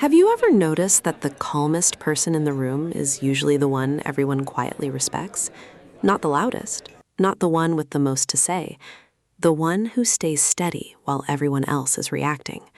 Have you ever noticed that the calmest person in the room is usually the one everyone quietly respects? Not the loudest, not the one with the most to say, the one who stays steady while everyone else is reacting.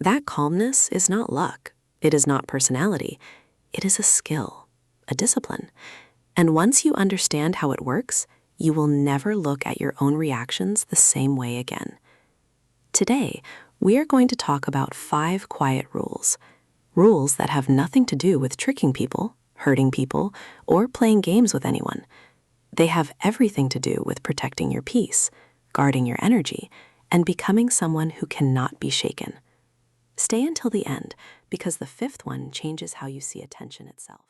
That calmness is not luck. It is not personality. It is a skill, a discipline. And once you understand how it works, you will never look at your own reactions the same way again. Today, we are going to talk about 5 quiet rules. Rules that have nothing to do with tricking people, hurting people, or playing games with anyone. They have everything to do with protecting your peace, guarding your energy, and becoming someone who cannot be shaken. Stay until the end, because the 5th one changes how you see attention itself.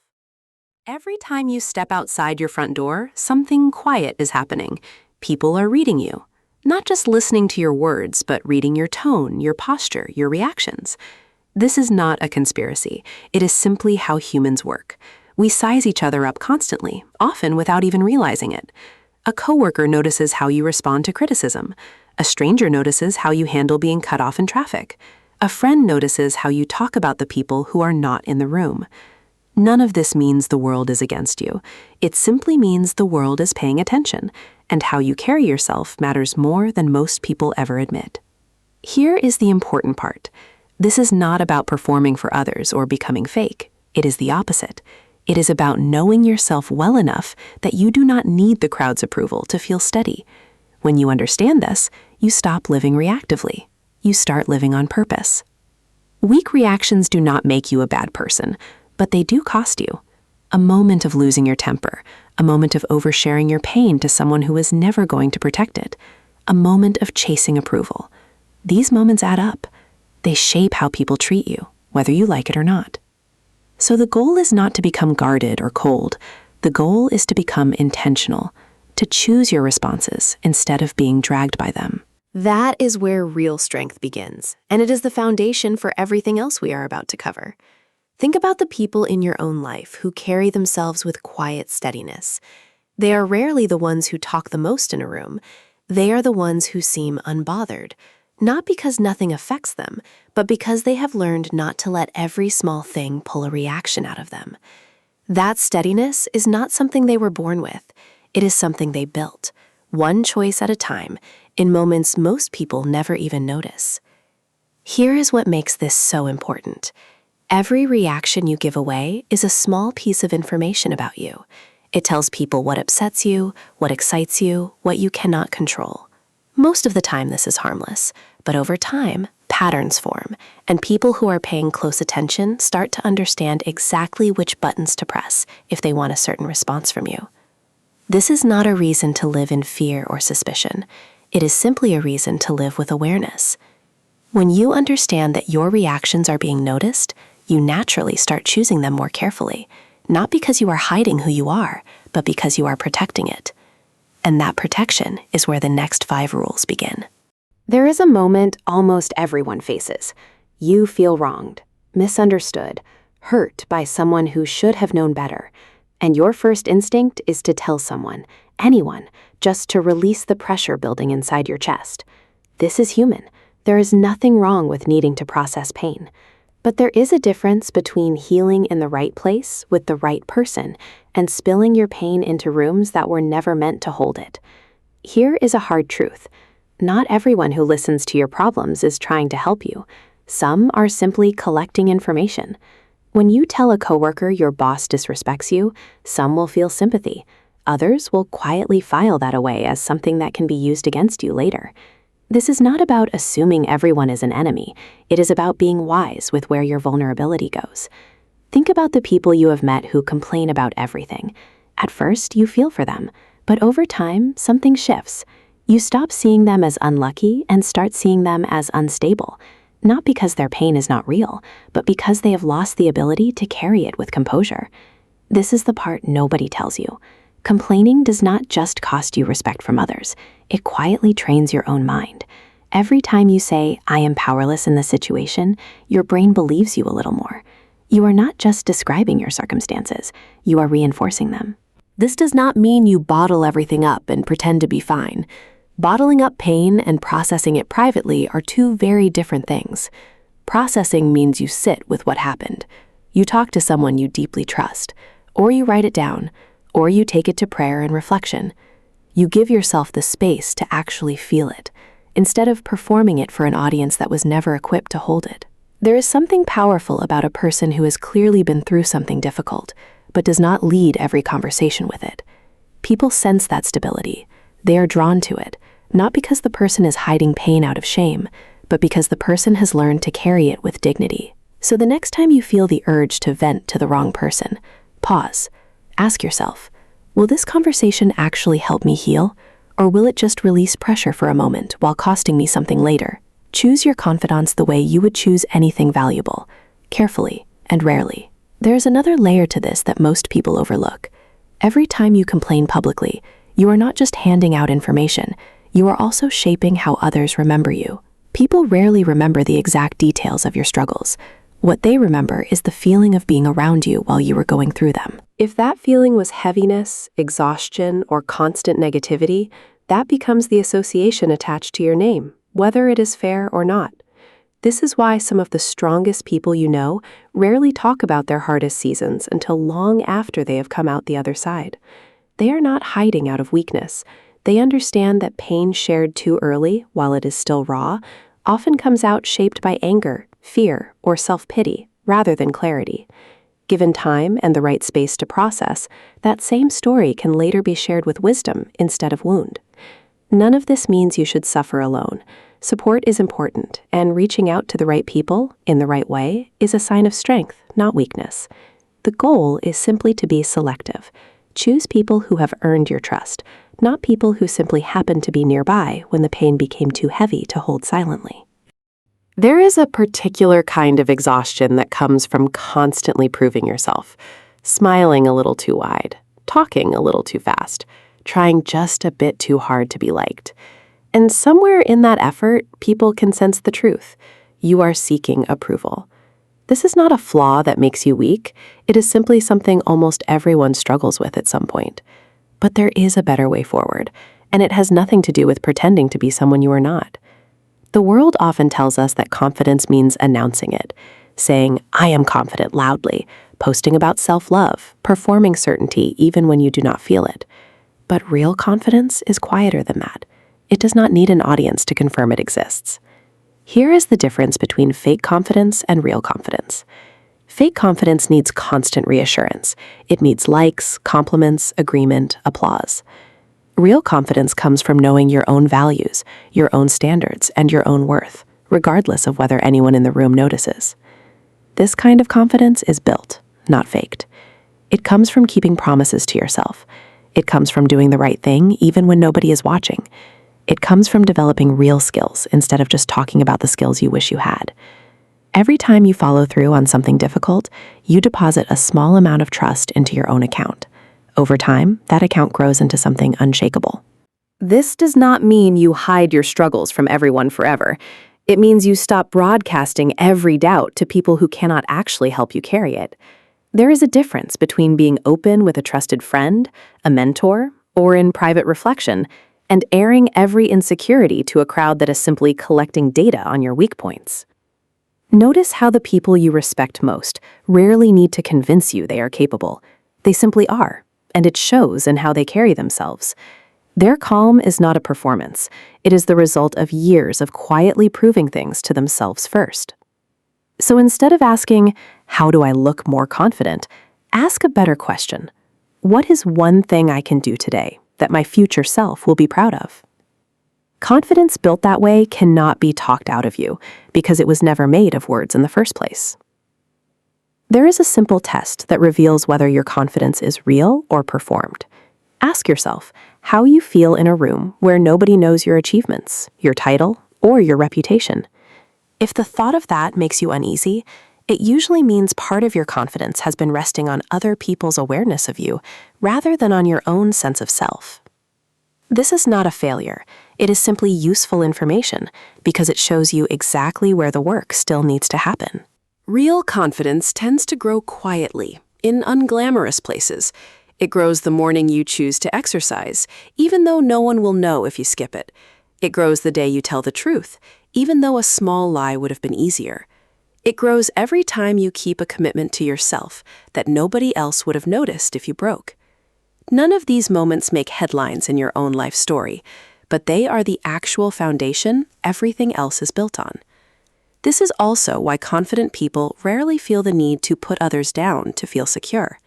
Every time you step outside your front door, something quiet is happening. People are reading you. Not just listening to your words, but reading your tone, your posture, your reactions. This is not a conspiracy. It is simply how humans work. We size each other up constantly, often without even realizing it. A coworker notices how you respond to criticism. A stranger notices how you handle being cut off in traffic. A friend notices how you talk about the people who are not in the room. None of this means the world is against you. It simply means the world is paying attention, and how you carry yourself matters more than most people ever admit. Here is the important part. This is not about performing for others or becoming fake. It is the opposite. It is about knowing yourself well enough that you do not need the crowd's approval to feel steady. When you understand this, you stop living reactively. You start living on purpose. Weak reactions do not make you a bad person, but they do cost you. A moment of losing your temper, a moment of oversharing your pain to someone who is never going to protect it, a moment of chasing approval. These moments add up. They shape how people treat you, whether you like it or not. So the goal is not to become guarded or cold. The goal is to become intentional, to choose your responses instead of being dragged by them. That is where real strength begins, and it is the foundation for everything else we are about to cover. Think about the people in your own life who carry themselves with quiet steadiness. They are rarely the ones who talk the most in a room. They are the ones who seem unbothered, not because nothing affects them, but because they have learned not to let every small thing pull a reaction out of them. That steadiness is not something they were born with. It is something they built, one choice at a time, in moments most people never even notice. Here is what makes this so important. Every reaction you give away is a small piece of information about you. It tells people what upsets you, what excites you, what you cannot control. Most of the time this is harmless, but over time, patterns form, and people who are paying close attention start to understand exactly which buttons to press if they want a certain response from you. This is not a reason to live in fear or suspicion. It is simply a reason to live with awareness. When you understand that your reactions are being noticed, you naturally start choosing them more carefully, not because you are hiding who you are, but because you are protecting it. And that protection is where the next 5 rules begin. There is a moment almost everyone faces. You feel wronged, misunderstood, hurt by someone who should have known better. And your first instinct is to tell someone, anyone, just to release the pressure building inside your chest. This is human. There is nothing wrong with needing to process pain. But there is a difference between healing in the right place with the right person and spilling your pain into rooms that were never meant to hold it. Here is a hard truth. Not everyone who listens to your problems is trying to help you. Some are simply collecting information. When you tell a coworker your boss disrespects you, some will feel sympathy. Others will quietly file that away as something that can be used against you later. This is not about assuming everyone is an enemy. It is about being wise with where your vulnerability goes. Think about the people you have met who complain about everything. At first, you feel for them, but over time, something shifts. You stop seeing them as unlucky and start seeing them as unstable, not because their pain is not real, but because they have lost the ability to carry it with composure. This is the part nobody tells you. Complaining does not just cost you respect from others. It quietly trains your own mind. Every time you say, "I am powerless in this situation," your brain believes you a little more. You are not just describing your circumstances, you are reinforcing them. This does not mean you bottle everything up and pretend to be fine. Bottling up pain and processing it privately are 2 very different things. Processing means you sit with what happened. You talk to someone you deeply trust, or you write it down, or you take it to prayer and reflection. You give yourself the space to actually feel it, instead of performing it for an audience that was never equipped to hold it. There is something powerful about a person who has clearly been through something difficult, but does not lead every conversation with it. People sense that stability. They are drawn to it, not because the person is hiding pain out of shame, but because the person has learned to carry it with dignity. So the next time you feel the urge to vent to the wrong person, pause. Ask yourself, will this conversation actually help me heal, or will it just release pressure for a moment while costing me something later? Choose your confidants the way you would choose anything valuable, carefully and rarely. There's another layer to this that most people overlook. Every time you complain publicly, you are not just handing out information, you are also shaping how others remember you. People rarely remember the exact details of your struggles. What they remember is the feeling of being around you while you were going through them. If that feeling was heaviness, exhaustion, or constant negativity, that becomes the association attached to your name, whether it is fair or not. This is why some of the strongest people you know rarely talk about their hardest seasons until long after they have come out the other side. They are not hiding out of weakness. They understand that pain shared too early, while it is still raw, often comes out shaped by anger, fear, or self-pity, rather than clarity. Given time and the right space to process, that same story can later be shared with wisdom instead of wound. None of this means you should suffer alone. Support is important, and reaching out to the right people, in the right way, is a sign of strength, not weakness. The goal is simply to be selective. Choose people who have earned your trust, not people who simply happen to be nearby when the pain became too heavy to hold silently. There is a particular kind of exhaustion that comes from constantly proving yourself, smiling a little too wide, talking a little too fast, trying just a bit too hard to be liked. And somewhere in that effort, people can sense the truth. You are seeking approval. This is not a flaw that makes you weak. It is simply something almost everyone struggles with at some point. But there is a better way forward, and it has nothing to do with pretending to be someone you are not. The world often tells us that confidence means announcing it, saying, "I am confident" loudly, posting about self-love, performing certainty even when you do not feel it. But real confidence is quieter than that. It does not need an audience to confirm it exists. Here is the difference between fake confidence and real confidence. Fake confidence needs constant reassurance. It needs likes, compliments, agreement, applause. Real confidence comes from knowing your own values, your own standards, and your own worth, regardless of whether anyone in the room notices. This kind of confidence is built, not faked. It comes from keeping promises to yourself. It comes from doing the right thing even when nobody is watching. It comes from developing real skills instead of just talking about the skills you wish you had. Every time you follow through on something difficult, you deposit a small amount of trust into your own account. Over time, that account grows into something unshakable. This does not mean you hide your struggles from everyone forever. It means you stop broadcasting every doubt to people who cannot actually help you carry it. There is a difference between being open with a trusted friend, a mentor, or in private reflection, and airing every insecurity to a crowd that is simply collecting data on your weak points. Notice how the people you respect most rarely need to convince you they are capable. They simply are, and it shows in how they carry themselves. Their calm is not a performance. It is the result of years of quietly proving things to themselves first. So instead of asking, "How do I look more confident?" ask a better question. What is one thing I can do today that my future self will be proud of? Confidence built that way cannot be talked out of you because it was never made of words in the first place. There is a simple test that reveals whether your confidence is real or performed. Ask yourself how you feel in a room where nobody knows your achievements, your title, or your reputation. If the thought of that makes you uneasy, it usually means part of your confidence has been resting on other people's awareness of you rather than on your own sense of self. This is not a failure. It is simply useful information because it shows you exactly where the work still needs to happen. Real confidence tends to grow quietly, in unglamorous places. It grows the morning you choose to exercise, even though no one will know if you skip it. It grows the day you tell the truth, even though a small lie would have been easier. It grows every time you keep a commitment to yourself that nobody else would have noticed if you broke. None of these moments make headlines in your own life story, but they are the actual foundation everything else is built on. This is also why confident people rarely feel the need to put others down to feel secure.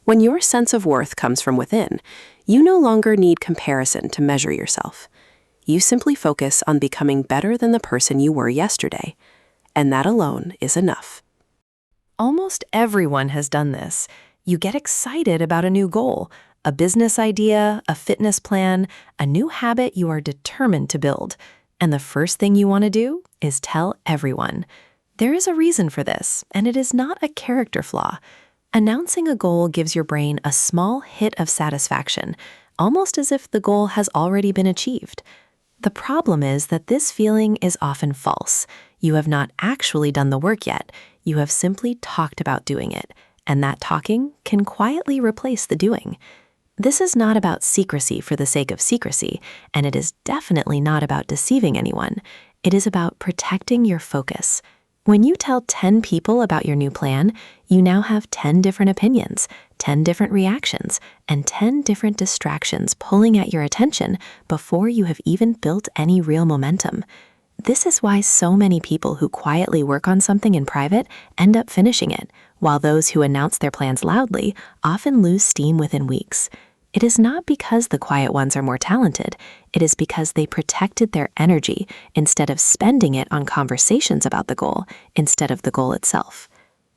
When your sense of worth comes from within, you no longer need comparison to measure yourself. You simply focus on becoming better than the person you were yesterday, and that alone is enough. Almost everyone has done this. You get excited about a new goal, a business idea, a fitness plan, a new habit you are determined to build. And the first thing you want to do is tell everyone. There is a reason for this, and it is not a character flaw. Announcing a goal gives your brain a small hit of satisfaction, almost as if the goal has already been achieved. The problem is that this feeling is often false. You have not actually done the work yet. You have simply talked about doing it, and that talking can quietly replace the doing. This is not about secrecy for the sake of secrecy, and it is definitely not about deceiving anyone. It is about protecting your focus. When you tell 10 people about your new plan, you now have 10 different opinions, 10 different reactions, and 10 different distractions pulling at your attention before you have even built any real momentum. This is why so many people who quietly work on something in private end up finishing it, while those who announce their plans loudly often lose steam within weeks. It is not because the quiet ones are more talented. It is because they protected their energy instead of spending it on conversations about the goal instead of the goal itself.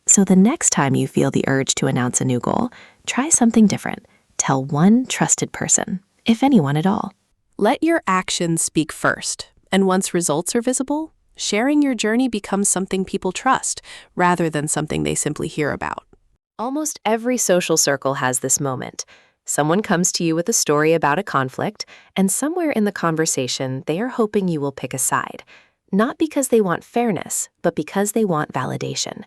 So the next time you feel the urge to announce a new goal, try something different. Tell one trusted person, if anyone at all. Let your actions speak first, and once results are visible, sharing your journey becomes something people trust rather than something they simply hear about. Almost every social circle has this moment. Someone comes to you with a story about a conflict, and somewhere in the conversation, they are hoping you will pick a side. Not because they want fairness, but because they want validation.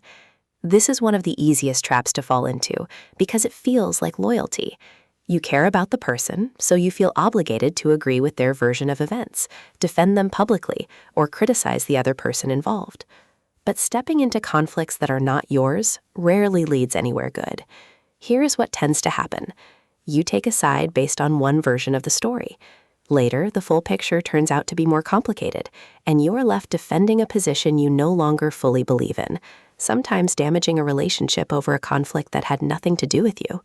This is one of the easiest traps to fall into because it feels like loyalty. You care about the person, so you feel obligated to agree with their version of events, defend them publicly, or criticize the other person involved. But stepping into conflicts that are not yours rarely leads anywhere good. Here is what tends to happen. You take a side based on one version of the story. Later, the full picture turns out to be more complicated, and you are left defending a position you no longer fully believe in, sometimes damaging a relationship over a conflict that had nothing to do with you.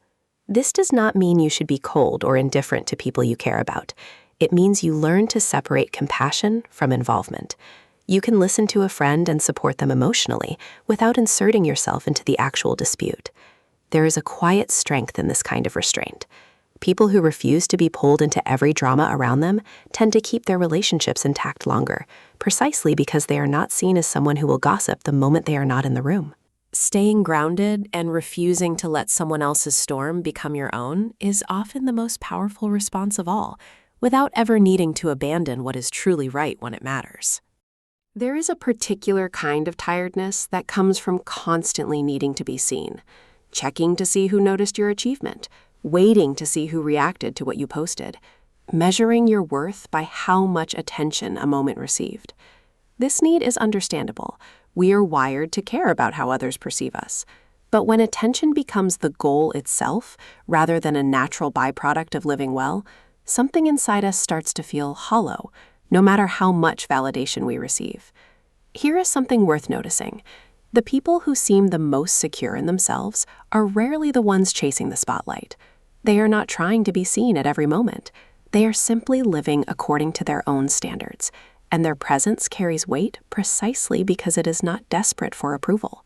This does not mean you should be cold or indifferent to people you care about. It means you learn to separate compassion from involvement. You can listen to a friend and support them emotionally without inserting yourself into the actual dispute. There is a quiet strength in this kind of restraint. People who refuse to be pulled into every drama around them tend to keep their relationships intact longer, precisely because they are not seen as someone who will gossip the moment they are not in the room. Staying grounded and refusing to let someone else's storm become your own is often the most powerful response of all, without ever needing to abandon what is truly right when it matters. There is a particular kind of tiredness that comes from constantly needing to be seen. Checking to see who noticed your achievement, waiting to see who reacted to what you posted, measuring your worth by how much attention a moment received. This need is understandable. We are wired to care about how others perceive us. But when attention becomes the goal itself, rather than a natural byproduct of living well, something inside us starts to feel hollow, no matter how much validation we receive. Here is something worth noticing. The people who seem the most secure in themselves are rarely the ones chasing the spotlight. They are not trying to be seen at every moment. They are simply living according to their own standards, and their presence carries weight precisely because it is not desperate for approval.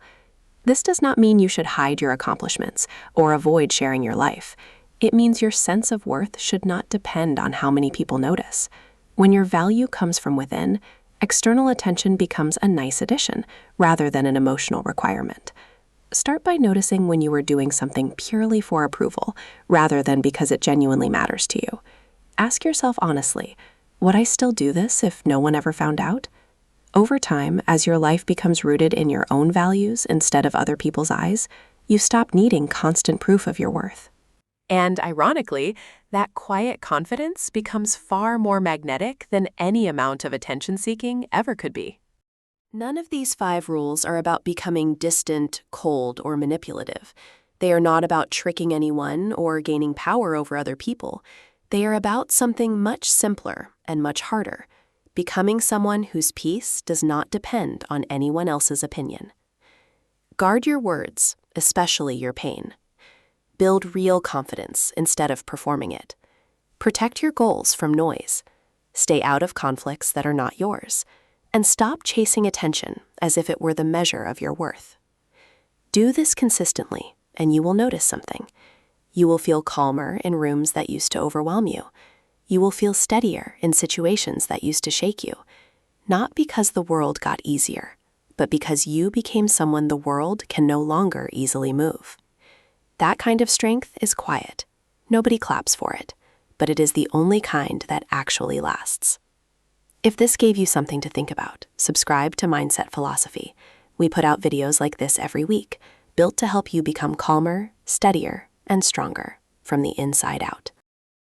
This does not mean you should hide your accomplishments or avoid sharing your life. It means your sense of worth should not depend on how many people notice. When your value comes from within, external attention becomes a nice addition rather than an emotional requirement. Start by noticing when you are doing something purely for approval rather than because it genuinely matters to you. Ask yourself honestly, would I still do this if no one ever found out? Over time, as your life becomes rooted in your own values instead of other people's eyes, you stop needing constant proof of your worth. And ironically, that quiet confidence becomes far more magnetic than any amount of attention-seeking ever could be. None of these 5 rules are about becoming distant, cold, or manipulative. They are not about tricking anyone or gaining power over other people. They are about something much simpler and much harder, becoming someone whose peace does not depend on anyone else's opinion. Guard your words, especially your pain. Build real confidence instead of performing it. Protect your goals from noise. Stay out of conflicts that are not yours. And stop chasing attention as if it were the measure of your worth. Do this consistently, and you will notice something. You will feel calmer in rooms that used to overwhelm you. You will feel steadier in situations that used to shake you, not because the world got easier, but because you became someone the world can no longer easily move. That kind of strength is quiet. Nobody claps for it, but it is the only kind that actually lasts. If this gave you something to think about, subscribe to Mindset Philosophy. We put out videos like this every week, built to help you become calmer, steadier, and stronger from the inside out.